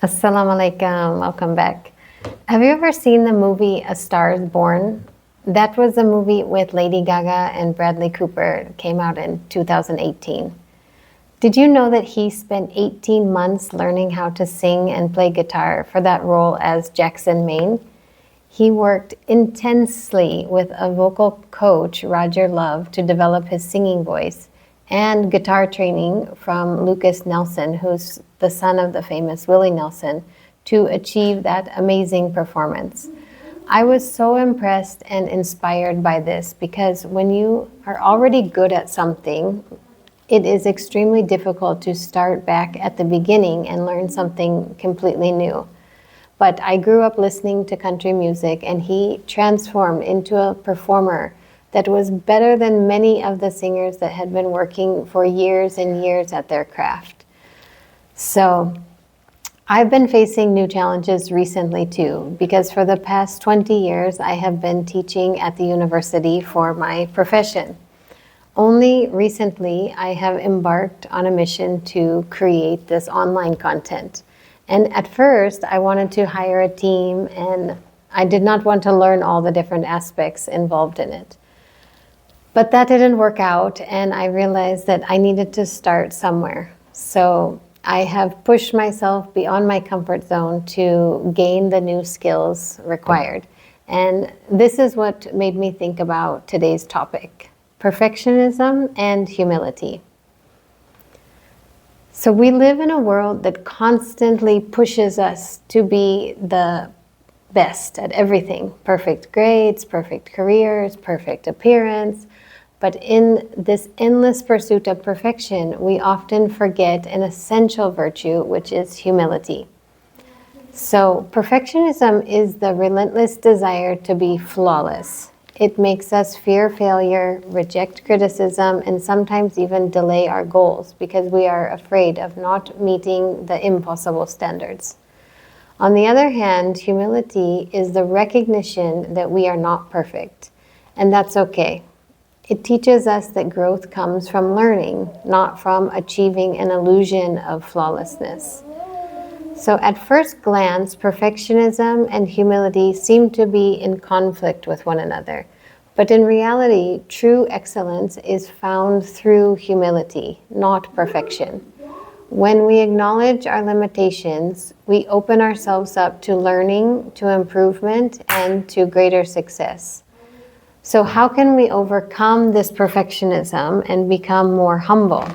Assalamu alaikum, welcome back. Have you ever seen the movie A Star is Born? That was a movie with Lady Gaga and Bradley Cooper. It came out in 2018. Did you know that he spent 18 months learning how to sing and play guitar for that role as Jackson Maine? He worked intensely with a vocal coach, Roger Love, to develop his singing voice, and guitar training from Lucas Nelson, who's the son of the famous Willie Nelson, to achieve that amazing performance. I was so impressed and inspired by this because when you are already good at something, it is extremely difficult to start back at the beginning and learn something completely new. But I grew up listening to country music, and he transformed into a performer that was better than many of the singers that had been working for years and years at their craft. So I've been facing new challenges recently too, because for the past 20 years I have been teaching at the university for my profession. Only recently I have embarked on a mission to create this online content. And at first I wanted to hire a team, and I did not want to learn all the different aspects involved in it. But that didn't work out, and I realized that I needed to start somewhere. So I have pushed myself beyond my comfort zone to gain the new skills required. And this is what made me think about today's topic: perfectionism and humility. So we live in a world that constantly pushes us to be the best at everything. Perfect grades, perfect careers, perfect appearance. But in this endless pursuit of perfection, we often forget an essential virtue, which is humility. So perfectionism is the relentless desire to be flawless. It makes us fear failure, reject criticism, and sometimes even delay our goals because we are afraid of not meeting the impossible standards. On the other hand, humility is the recognition that we are not perfect, and that's okay. It teaches us that growth comes from learning, not from achieving an illusion of flawlessness. So at first glance, perfectionism and humility seem to be in conflict with one another. But in reality, true excellence is found through humility, not perfection. When we acknowledge our limitations, we open ourselves up to learning, to improvement, and to greater success. So how can we overcome this perfectionism and become more humble?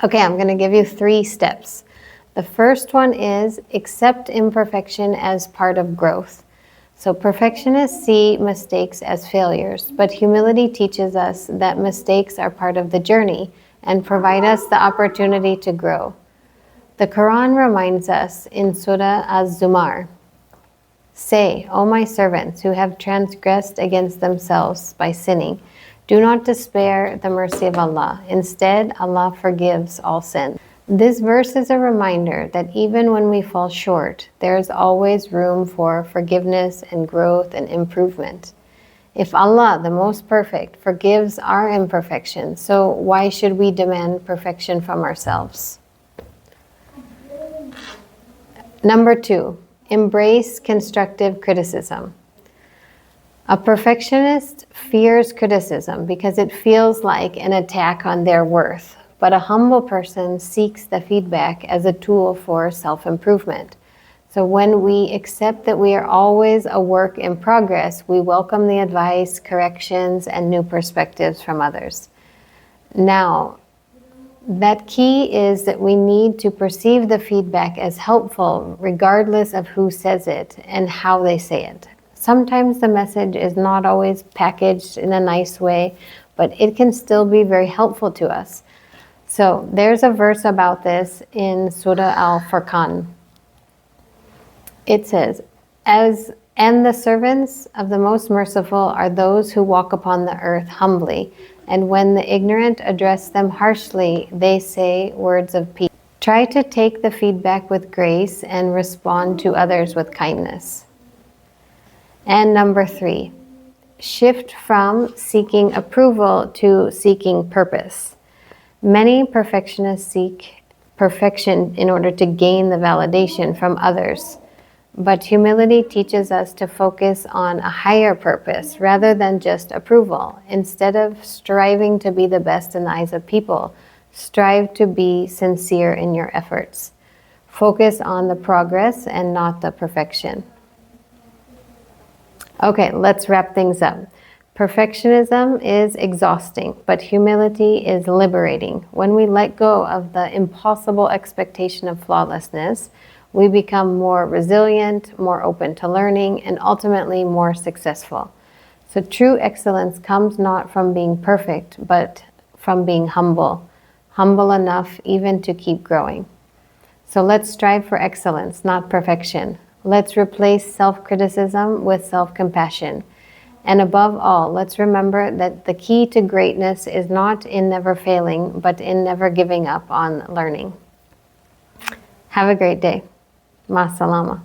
Okay, I'm going to give you 3 steps. The first one is accept imperfection as part of growth. So perfectionists see mistakes as failures, but humility teaches us that mistakes are part of the journey and provide us the opportunity to grow. The Quran reminds us in Surah Az-Zumar, "Say, O my servants who have transgressed against themselves by sinning, do not despair the mercy of Allah. Instead, Allah forgives all sin." This verse is a reminder that even when we fall short, there is always room for forgiveness and growth and improvement. If Allah, the most perfect, forgives our imperfections, so why should we demand perfection from ourselves? Number 2, embrace constructive criticism. A perfectionist fears criticism because it feels like an attack on their worth. But a humble person seeks the feedback as a tool for self-improvement. So when we accept that we are always a work in progress, we welcome the advice, corrections, and new perspectives from others. Now, that key is that we need to perceive the feedback as helpful regardless of who says it and how they say it. Sometimes the message is not always packaged in a nice way, but it can still be very helpful to us. So there's a verse about this in Surah Al-Farqan. It says, "And the servants of the most merciful are those who walk upon the earth humbly, and when the ignorant address them harshly, they say words of peace." Try to take the feedback with grace and respond to others with kindness. And number 3, shift from seeking approval to seeking purpose. Many perfectionists seek perfection in order to gain the validation from others. But humility teaches us to focus on a higher purpose rather than just approval. Instead of striving to be the best in the eyes of people, strive to be sincere in your efforts. Focus on the progress and not the perfection. Okay, let's wrap things up. Perfectionism is exhausting, but humility is liberating. When we let go of the impossible expectation of flawlessness, we become more resilient, more open to learning, and ultimately more successful. So true excellence comes not from being perfect, but from being humble. Humble enough even to keep growing. So let's strive for excellence, not perfection. Let's replace self-criticism with self-compassion. And above all, let's remember that the key to greatness is not in never failing, but in never giving up on learning. Have a great day. Ma salama.